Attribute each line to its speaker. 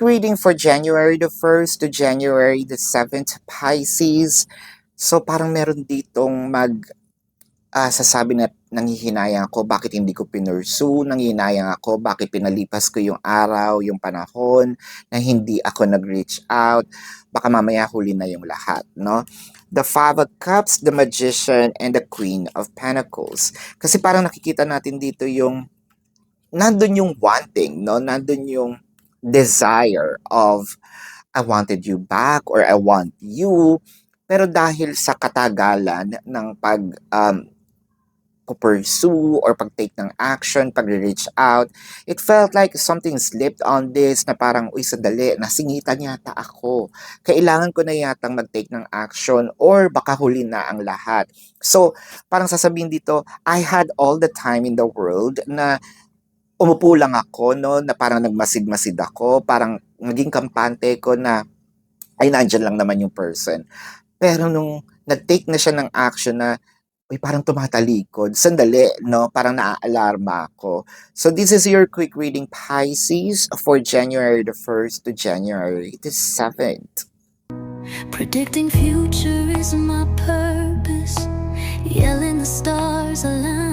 Speaker 1: Reading for January the 1st to January the 7th, Pisces. So parang meron ditong sasabi na nanghihinayang ako bakit hindi ko pinursue, nanghihinayang ako bakit pinalipas ko yung araw, yung panahon, na hindi ako nag-reach out, baka mamaya huli na yung lahat, no? The Five of Cups, the Magician, and the Queen of Pentacles. Kasi parang nakikita natin dito yung, nandun yung wanting, no? Nandun yung desire of I wanted you back or I want you. Pero dahil sa katagalan ng pursue or pag-take ng action, pag-reach out, it felt like something slipped on this na parang, uy, sandali, nasingitan yata ako. Kailangan ko na yatang mag-take ng action or baka huli na ang lahat. So, parang sasabihin dito, I had all the time in the world na umupo lang ako, no, na parang nagmasid-masid ako, parang naging kampante ko na, ay, nandyan lang naman yung person. Pero nung nag-take na siya ng action na, uy, parang tumatalikod, sandali, no, parang naaalarma ako. So this is your quick reading, Pisces, for January the 1st to January the 7th.
Speaker 2: Predicting future is my purpose. Yelling the stars align.